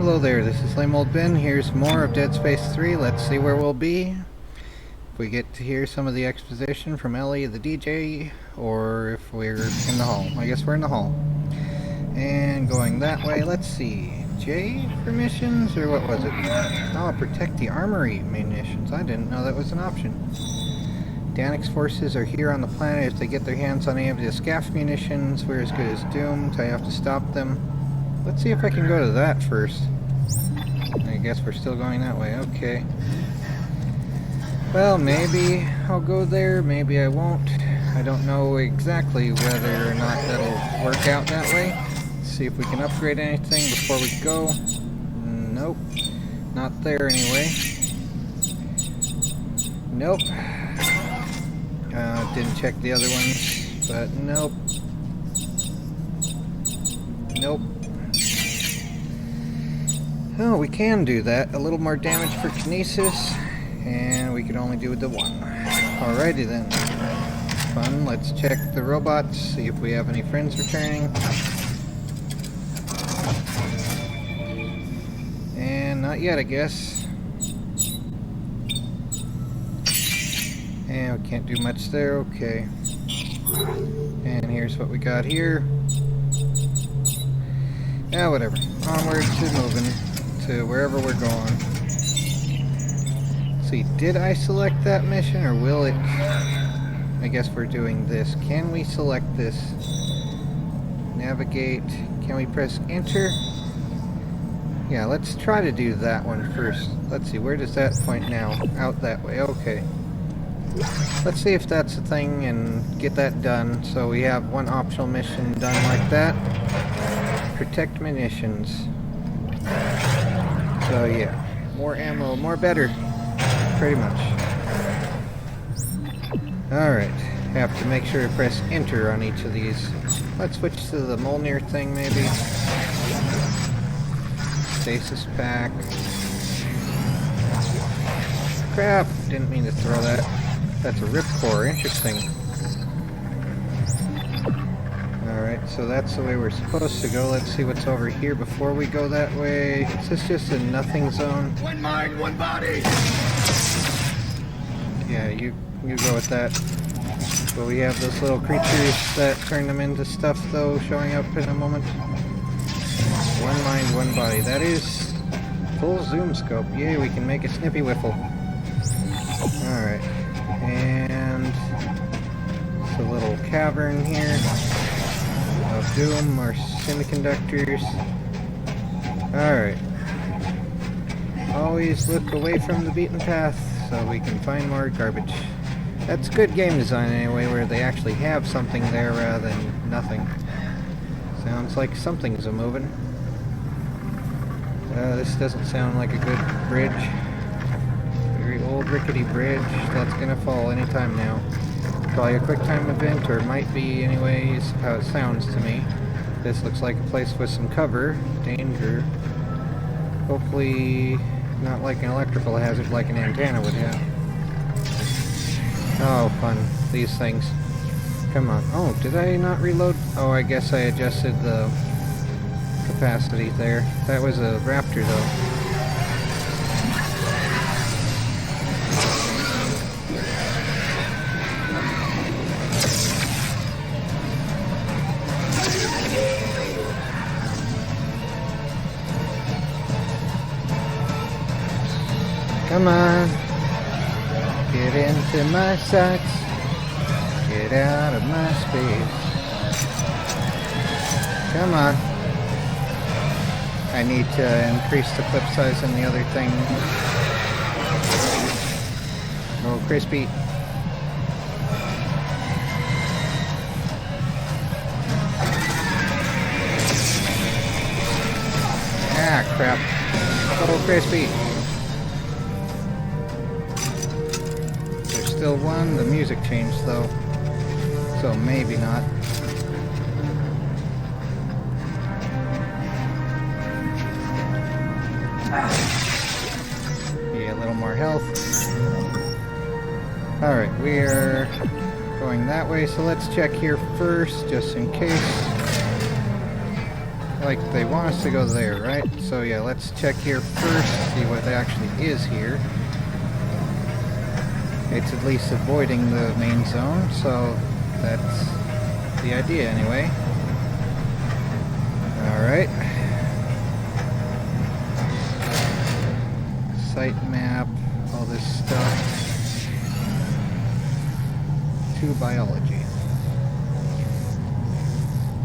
Hello there, this is Lame Old Ben. Here's more of Dead Space 3. Let's see where we'll be. If we get to hear some of the exposition from Ellie the DJ, or if we're in the hall. I guess we're in the hall. And going that way, let's see. J for missions, or what was it? Oh, protect the armory munitions. I didn't know that was an option. Danik's forces are here on the planet. If they get their hands on any of the SCAF munitions, we're as good as doomed. I have to stop them. Let's see if I can go to that first. I guess we're still going that way. Okay. Well, maybe I'll go there, maybe I won't. I don't know exactly whether or not that'll work out that way. Let's see if we can upgrade anything before we go. Nope. Not there anyway. Nope. Didn't check the other ones, but nope. Nope. Oh, we can do that. A little more damage for kinesis, and we can only do the one. Alrighty then. Fun. Let's check the robots, see if we have any friends returning. And not yet, I guess. And we can't do much there. Okay. And here's what we got here. Yeah, whatever. Onward to moving to wherever we're going. Let's see, did I select that mission, or will it? I guess we're doing this. Can we select this? Navigate. Can we press enter? Yeah, let's try to do that one first. Let's see, where does that point now? Out that way. Okay. Let's see if that's a thing and get that done. So we have one optional mission done like that. Protect munitions. So yeah, more ammo, more better. Pretty much. Alright, have to make sure to press enter on each of these. Let's switch to the Molnir thing maybe. Stasis pack. Crap, didn't mean to throw that. That's a ripcore, interesting. Alright, so that's the way we're supposed to go. Let's see what's over here before we go that way. Is this just a nothing zone? One mind, one body! Yeah, you go with that. But we have those little creatures that turn them into stuff, though, showing up in a moment. One mind, one body. That is full zoom scope. Yay, we can make a snippy whiffle. Alright. And it's a little cavern here. Of doom or semiconductors. Alright. Always look away from the beaten path so we can find more garbage. That's good game design anyway, where they actually have something there rather than nothing. Sounds like something's a-moving. This doesn't sound like a good bridge. Very old rickety bridge that's gonna fall anytime now. Probably a quick time event, or it might be anyways, how it sounds to me. This looks like a place with some cover. Danger. Hopefully not like an electrical hazard like an antenna would have. Oh, fun. These things. Come on. Oh, did I not reload? Oh, I guess I adjusted the capacity there. That was a Raptor though. Come on, get into my sights, get out of my space. Come on. I need to increase the clip size on the other thing. Oh, crispy. Ah, crap. Oh, crispy. Still one. The music changed though, so maybe not. Yeah, a little more health. Alright, we are going that way, so let's check here first, just in case. like they want us to go there, right? So yeah, let's check here first, see what actually is here. It's at least avoiding the main zone, so that's the idea anyway. Alright. Site map, all this stuff. To biology.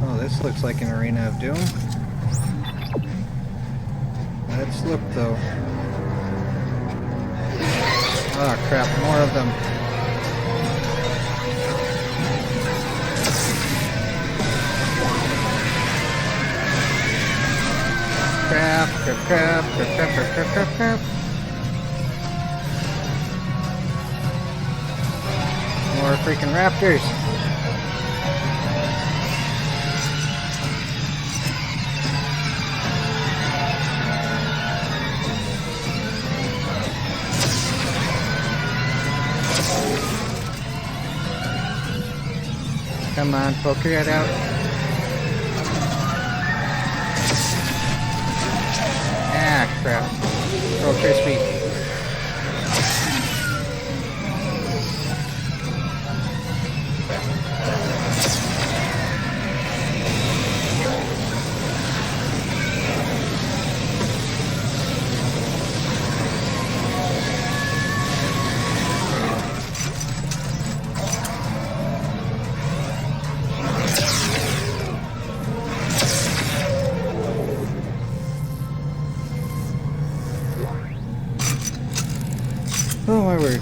Oh, this looks like an Arena of Doom. Let's look though. Oh crap, more of them. Crap, crap, crap, crap, crap, crap, crap, crap, crap. More freaking raptors. Come on, poke your head out. Ah, crap. Real crispy. Oh my word.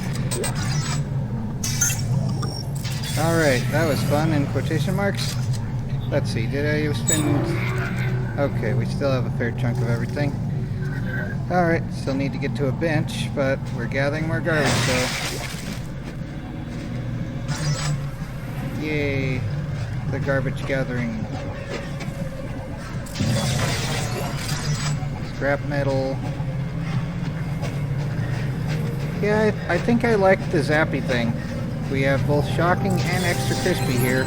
Alright, that was fun in quotation marks. Let's see, did I spend... Okay, we still have a fair chunk of everything. Alright, still need to get to a bench, but we're gathering more garbage, so... Yay, the garbage gathering. Scrap metal. Yeah, I think I like the zappy thing. We have both shocking and extra crispy here.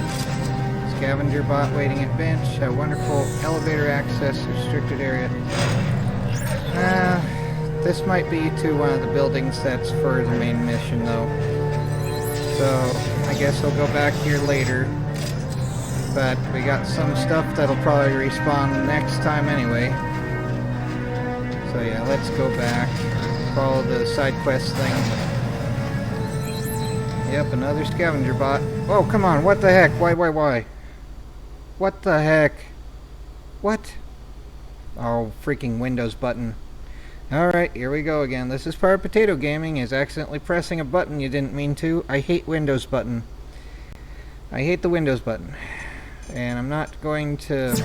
Scavenger bot waiting at bench. A wonderful elevator access restricted area. This might be to one of the buildings that's for the main mission though. So I guess I'll go back here later. But we got some stuff that'll probably respawn next time anyway. So yeah, let's go back. Follow the side quest thing. Yep, another scavenger bot. Oh, come on, what the heck? Why? What the heck? What? Oh, freaking Windows button. Alright, here we go again. This is part of Potato Gaming, is accidentally pressing a button you didn't mean to. I hate Windows button. I hate the Windows button. And I'm not going to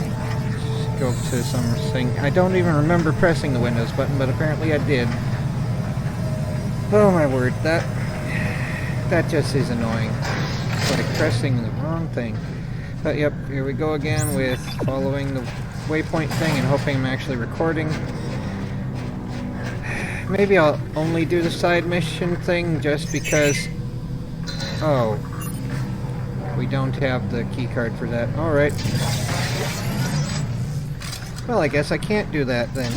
go to something. I don't even remember pressing the Windows button, but apparently I did. Oh my word, that just is annoying. It's like pressing the wrong thing. But yep, here we go again with following the waypoint thing and hoping I'm actually recording. Maybe I'll only do the side mission thing just because... Oh. We don't have the keycard for that. Alright. Well, I guess I can't do that then.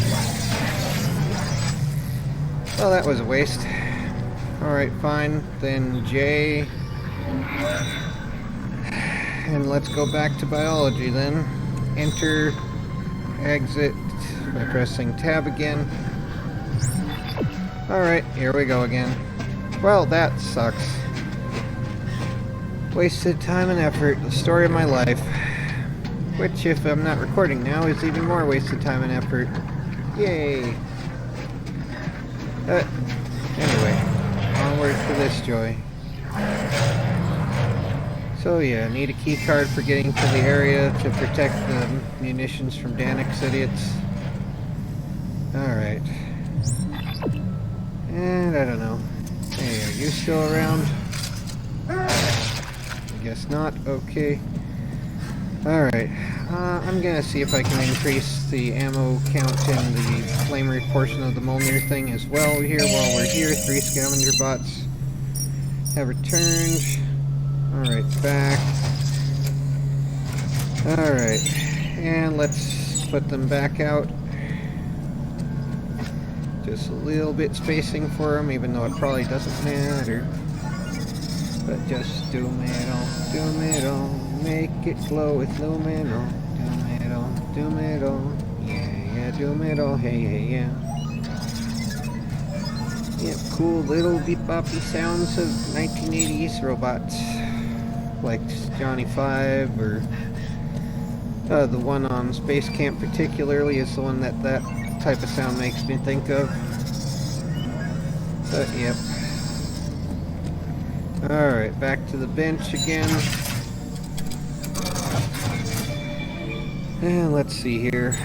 Well, that was a waste. Alright, fine. Then J. And let's go back to biology then. Enter, exit by pressing tab again. Alright, here we go again. Well, that sucks. Wasted time and effort. The story of my life. Which, if I'm not recording now, is even more wasted time and effort. Yay! Anyway, onward for this joy. So yeah, need a key card for getting to the area to protect the munitions from Danix idiots. Alright. And I don't know. Hey, are you still around? I guess not. Okay. Alright. I'm gonna see if I can increase the ammo count in the flamery portion of the Molnir thing as well here while we're here. 3 scavenger bots have returned. Alright, back. Alright. And let's put them back out. Just a little bit spacing for them, even though it probably doesn't matter. But just doom it all, make it glow with luminol. Doom it all, yeah, doom it all, hey, yeah. Yep, cool little beep-boppy sounds of 1980s robots. Like Johnny 5, or the one on Space Camp particularly is the one that type of sound makes me think of. But yep. Alright, back to the bench again. And let's see here.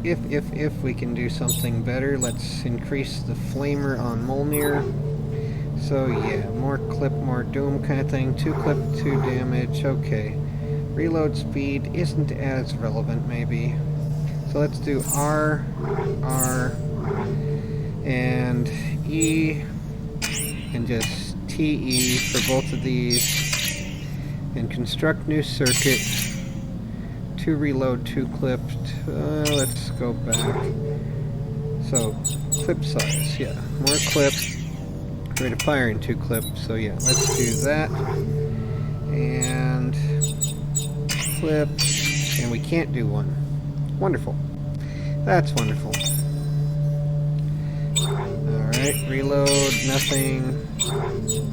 If we can do something better, let's increase the flamer on Mjolnir. So yeah, more clip, more doom kind of thing. 2 clip, 2 damage, okay. Reload speed isn't as relevant maybe. So let's do R, and E, and just TE for both of these. And construct new circuit. 2 reload, 2 clipped. Let's go back. So, clip size, yeah. More clip. Rate of fire in 2 clip. So yeah, let's do that. And clip. And we can't do 1. Wonderful. That's wonderful. Alright, reload, nothing.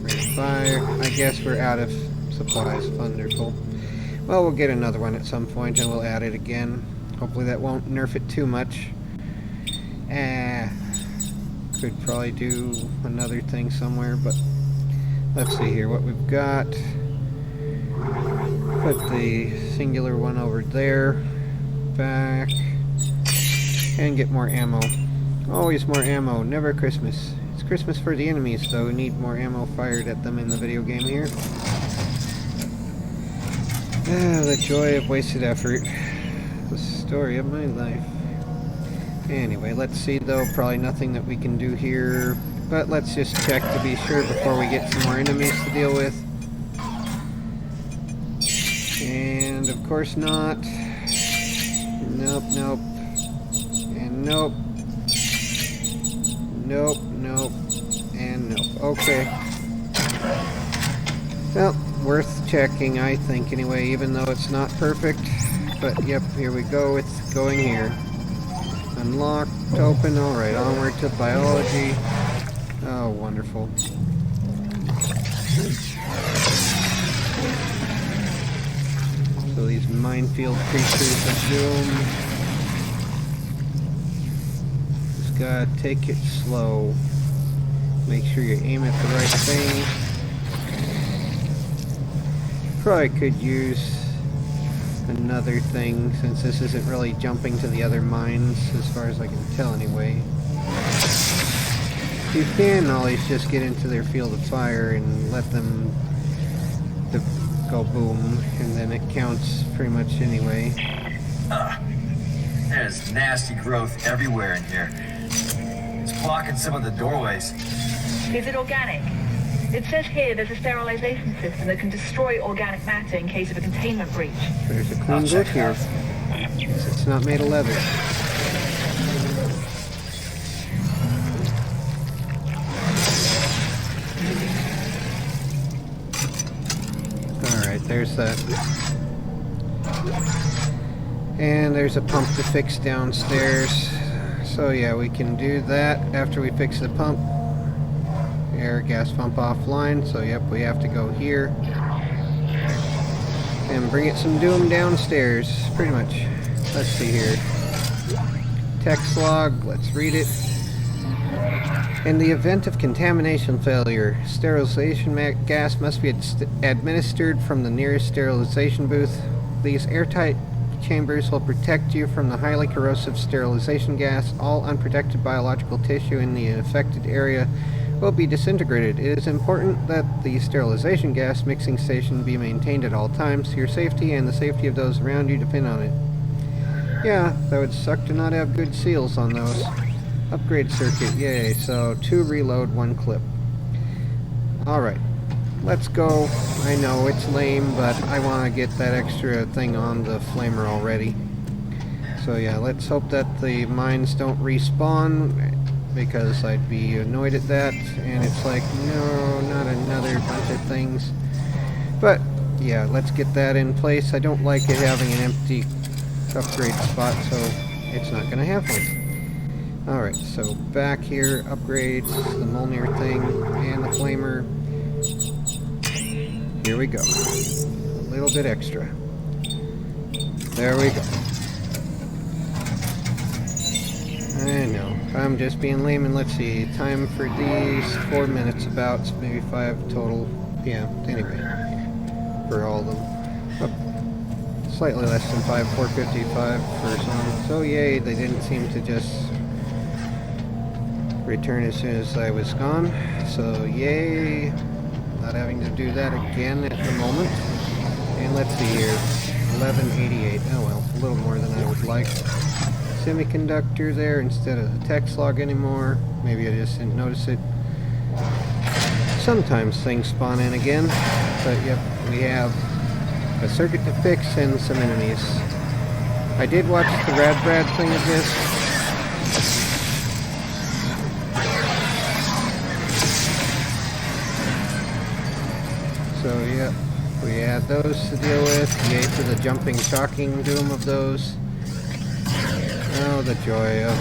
Rate of fire. I guess we're out of supplies. Wonderful. Well, we'll get another one at some point and we'll add it again. Hopefully that won't nerf it too much. Could probably do another thing somewhere, but let's see here what we've got. Put the singular one over there. Back. And get more ammo. Always more ammo, never Christmas. It's Christmas for the enemies, so we need more ammo fired at them in the video game here. The joy of wasted effort. The story of my life. Anyway, let's see though, probably nothing that we can do here. But let's just check to be sure before we get some more enemies to deal with. And of course not. Nope, nope. And nope. Nope, nope. And nope. Okay. Well, worth checking, I think, anyway, even though it's not perfect. But, yep, here we go. It's going here. Unlocked, open, alright, onward to biology. Oh, wonderful. So these minefield creatures of doom. Just gotta take it slow. Make sure you aim at the right thing. Probably could use another thing, since this isn't really jumping to the other mines, as far as I can tell anyway. You can always just get into their field of fire and let them go boom, and then it counts pretty much anyway. There's nasty growth everywhere in here. It's blocking some of the doorways. Is it organic? It says here there's a sterilization system that can destroy organic matter in case of a containment breach. There's a clean book here. It's not made of leather. Alright, there's that. And there's a pump to fix downstairs. So yeah, we can do that after we fix the pump. Air gas pump offline, so yep, we have to go here and bring it some doom downstairs, pretty much. Let's see here. Text log, let's read it. In the event of contamination failure, sterilization gas must be administered from the nearest sterilization booth. These airtight chambers will protect you from the highly corrosive sterilization gas. All unprotected biological tissue in the affected area will be disintegrated. It is important that the sterilization gas mixing station be maintained at all times. Your safety and the safety of those around you depend on it. Yeah, that would suck to not have good seals on those. Upgrade circuit, yay. So 2 reload, 1 clip. Alright, let's go. I know it's lame, but I want to get that extra thing on the flamer already. So yeah, let's hope that the mines don't respawn, because I'd be annoyed at that. And it's like, no, not another bunch of things. But yeah, let's get that in place. I don't like it having an empty upgrade spot, so it's not going to have one. Alright, so back here, upgrades, the Mjolnir thing, and the Flamer. Here we go. A little bit extra. There we go. I know, I'm just being lame, and let's see, time for these, 4 minutes about, maybe 5 total. Yeah, anyway, for all of them. Oh, slightly less than 5, 455 for some. So yay, they didn't seem to just return as soon as I was gone. So yay, not having to do that again at the moment. And let's see here, 1188, oh well, a little more than I would like. Semiconductor there instead of the text log anymore. Maybe I just didn't notice it. Sometimes things spawn in again, but yep, we have a circuit to fix and some enemies. I did watch the Rad Brad thing of this. So yep, we had those to deal with. Yay for the jumping, shocking doom of those. Oh, the joy of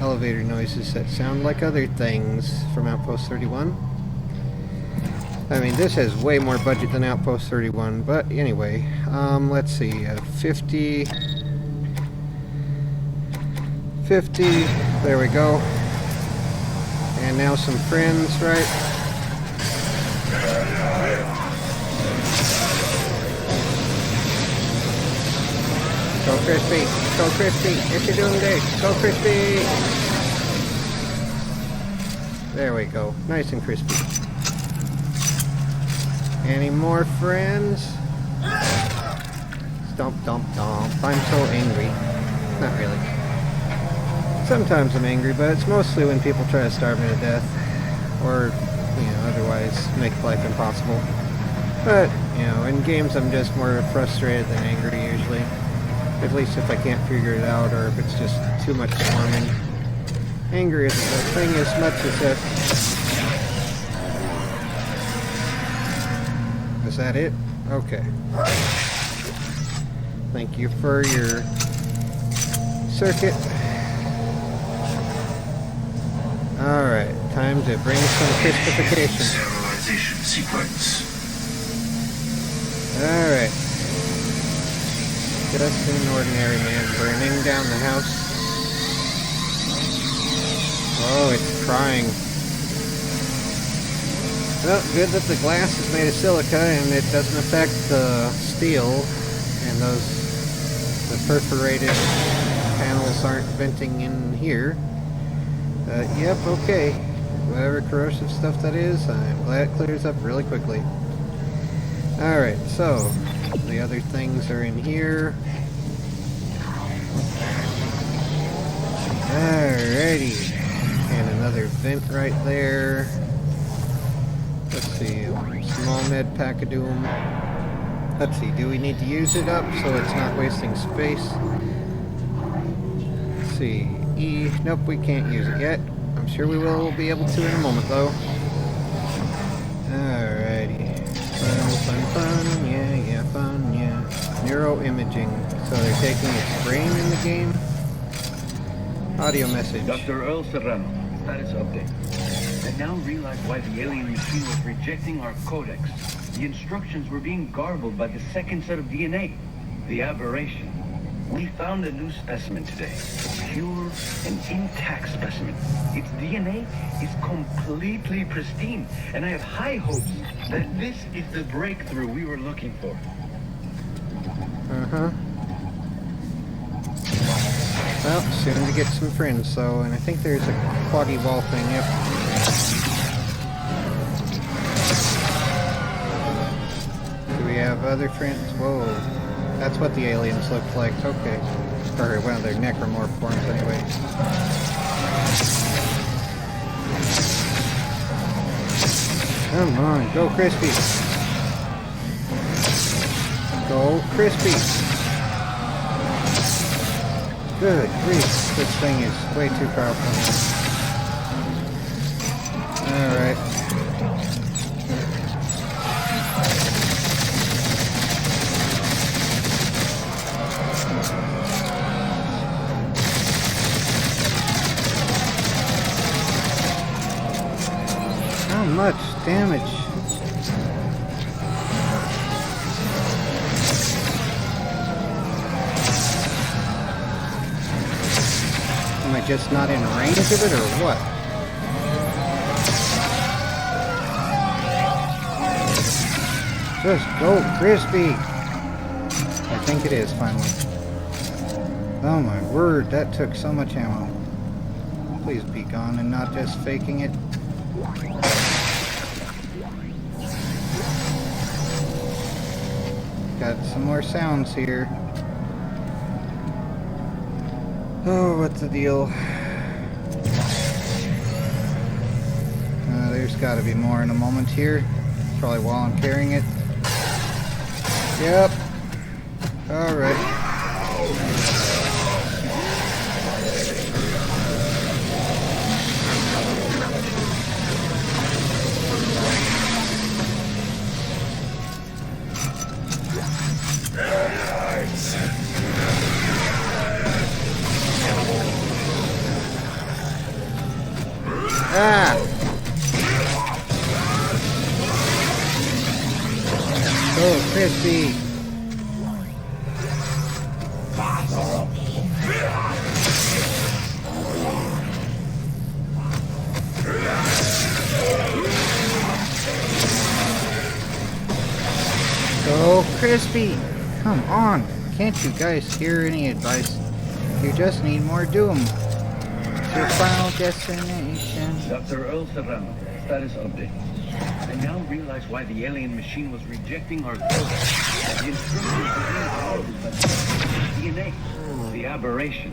elevator noises that sound like other things from Outpost 31. I mean, this has way more budget than Outpost 31, but anyway, let's see, 50, there we go. And now some friends, right? Go Crispy! Go Crispy! If you're doing great, go Crispy! There we go. Nice and crispy. Any more friends? Stomp, stomp, stomp. I'm so angry. Not really. Sometimes I'm angry, but it's mostly when people try to starve me to death. Or, you know, otherwise make life impossible. But, you know, in games I'm just more frustrated than angry usually. At least if I can't figure it out, or if it's just too much swarming. Anger isn't the thing as much as that. Is that it? Okay. Thank you for your circuit. Alright, time to bring some crispification. Serialization sequence. Alright. Just an ordinary man burning down the house. Oh, it's crying. Well, good that the glass is made of silica and it doesn't affect the steel, and the perforated panels aren't venting in here. Yep, okay. Whatever corrosive stuff that is, I'm glad it clears up really quickly. Alright, so the other things are in here. Alrighty. And another vent right there. Let's see, small med pack of doom. Let's see, do we need to use it up so it's not wasting space? Let's see, E, nope, we can't use it yet. I'm sure we will be able to in a moment though. Alrighty. Fun, fun, fun, yeah, fun, yeah. Neuroimaging. So they're taking its brain in the game? Audio message. Dr. Earl Serrano, status update. I now realize why the alien machine was rejecting our codex. The instructions were being garbled by the second set of DNA. The aberration. We found a new specimen today. A pure and intact specimen. Its DNA is completely pristine, and I have high hopes that this is the breakthrough we were looking for. Uh-huh. Well, soon to get some friends, so, and I think there's a quaggy wall thing, yep. Do we have other friends? Whoa. That's what the aliens look like, okay. Or, well, they're necromorph forms anyway. Come on, go Crispy! Go Crispy! Good grief, this thing is way too powerful. Alright. How much damage? Am I just not in range of it, or what? Just go, Crispy! I think it is, finally. Oh my word, that took so much ammo. Please be gone and not just faking it. Got some more sounds here. Oh, what's the deal? There's got to be more in a moment here. Probably while I'm carrying it. Yep. Alright. Ah! Oh, crispy! So crispy! Come on! Can't you guys hear any advice? You just need more Doom. It's your final destination. Dr. Earl Serrano, status update. I now realize why the alien machine was rejecting our code. The instructions were being by DNA. The aberration.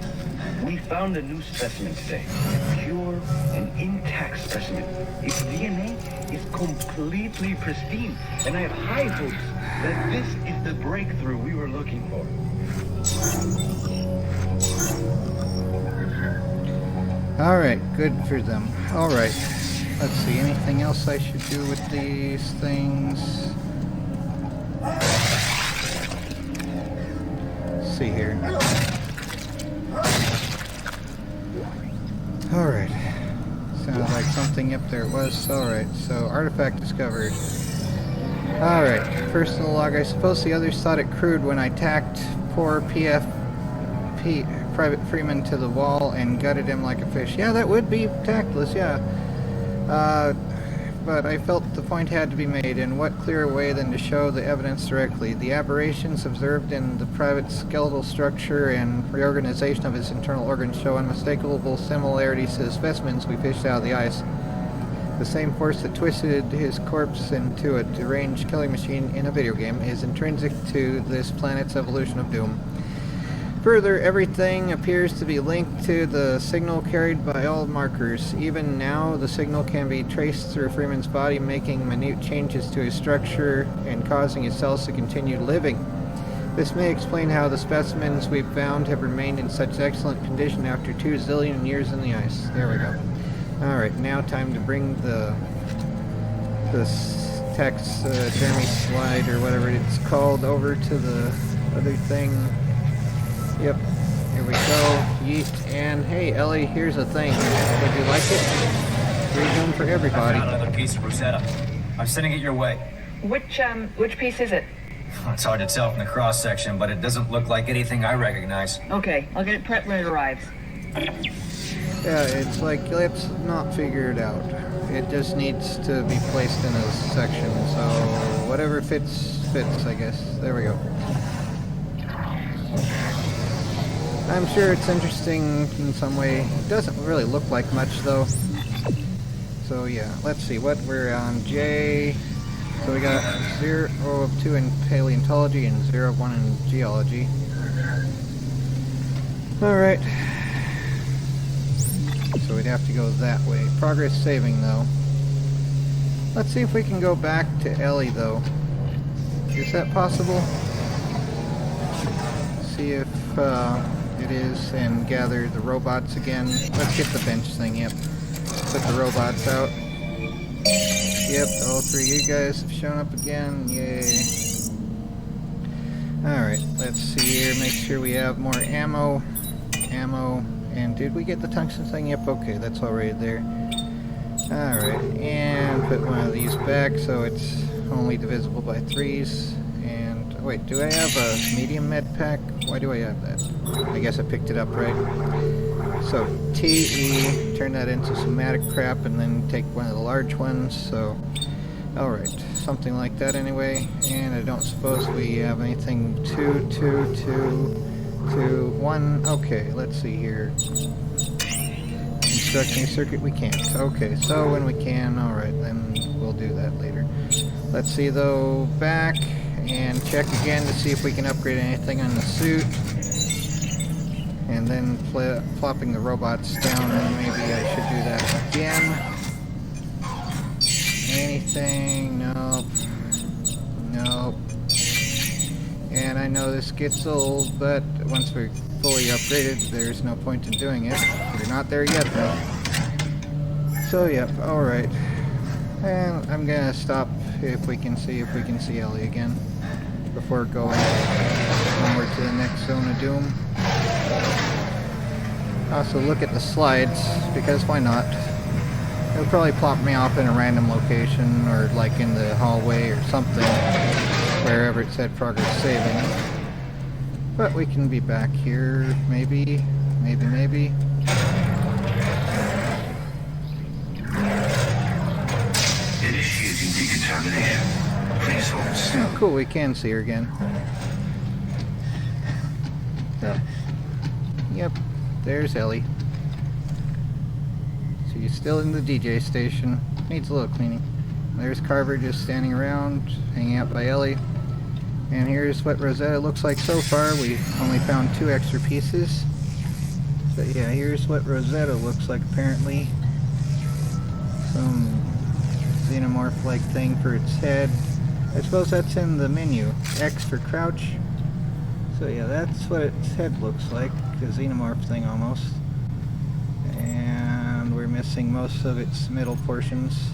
We found a new specimen today. A pure and intact specimen. Its DNA is completely pristine. And I have high hopes that this is the breakthrough we were looking for. Alright, good for them. Alright. Let's see, anything else I should do with these things? Let's see here. Alright. Sounds like something up there was. Alright, so artifact discovered. Alright, personal log. I suppose the others thought it crude when I tacked poor Private Freeman to the wall and gutted him like a fish. Yeah, that would be tactless, yeah. But I felt the point had to be made, and what clearer way than to show the evidence directly. The aberrations observed in the private skeletal structure and reorganization of his internal organs show unmistakable similarities to the specimens we fished out of the ice. The same force that twisted his corpse into a deranged killing machine in a video game is intrinsic to this planet's evolution of doom. Further, everything appears to be linked to the signal carried by all markers. Even now, the signal can be traced through Freeman's body, making minute changes to his structure and causing his cells to continue living. This may explain how the specimens we've found have remained in such excellent condition after 2 zillion years in the ice. There we go. Alright, now time to bring the taxidermy slide, or whatever it's called, over to the other thing. Yep, here we go. Yeet, and hey, Ellie, here's a thing. Would you like it? Free Doom for everybody. I found another piece of Rosetta. I'm sending it your way. Which piece is it? It's hard to tell from the cross-section, but it doesn't look like anything I recognize. Okay, I'll get it prepped when it arrives. Yeah, it's like, let's not figure it out. It just needs to be placed in a section, so whatever fits, I guess. There we go. I'm sure it's interesting in some way. It doesn't really look like much, though. So yeah, let's see what we're on. J. So we got 0 of 2 in paleontology and 0 of 1 in geology. Alright. So we'd have to go that way. Progress saving, though. Let's see if we can go back to Ellie, though. Is that possible? See if it is, and gather the robots again. Let's get the bench thing, yep. Put the robots out. Yep, all three of you guys have shown up again, yay. Alright, let's see here, make sure we have more ammo. And did we get the tungsten thing? Yep, okay, that's already there. Alright, and put one of these back so it's only divisible by 3s. And, wait, do I have a medium med pack? Why do I have that? I guess I picked it up right. So, TE, turn that into somatic crap, and then take one of the large ones, so... Alright, something like that anyway. And I don't suppose we have anything 2, 2, 2... 2, 1, okay, let's see here. Constructing a circuit, we can't. Okay, so when we can, alright, then we'll do that later. Let's see though, back, and check again to see if we can upgrade anything on the suit. And then plopping the robots down, and maybe I should do that again. Anything? Nope. Nope. And I know this gets old, but once we're fully upgraded, there's no point in doing it. We're not there yet, though. So, yep, alright. And I'm gonna stop if we can see Ellie again before going onward to the next zone of doom. Also, look at the slides, because why not? It'll probably plop me off in a random location, or like in the hallway or something. Wherever it said progress saving. But we can be back here, maybe. Initiating decontamination. Please hold still. Oh, cool, we can see her again. Oh. Yep, there's Ellie. She's still in the DJ station. Needs a little cleaning. There's Carver just standing around, hanging out by Ellie. And here's what Rosetta looks like so far. We only found 2 extra pieces. But yeah, here's what Rosetta looks like apparently. Some xenomorph-like thing for its head. I suppose that's in the menu. X for crouch. So yeah, that's what its head looks like. A xenomorph thing almost. And we're missing most of its middle portions.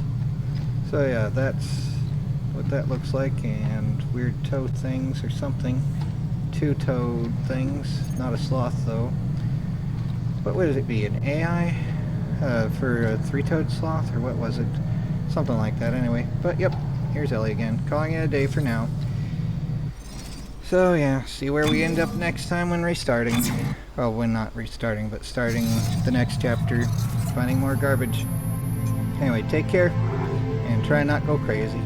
So yeah, that's what that looks like, and weird toe things or something. 2-toed things, not a sloth though. What would it be, an AI? For a 3-toed sloth, or what was it? Something like that anyway. But yep, here's Ellie again, calling it a day for now. So yeah, see where we end up next time when restarting. Well, when not restarting, but starting the next chapter, finding more garbage. Anyway, take care. And try not go crazy.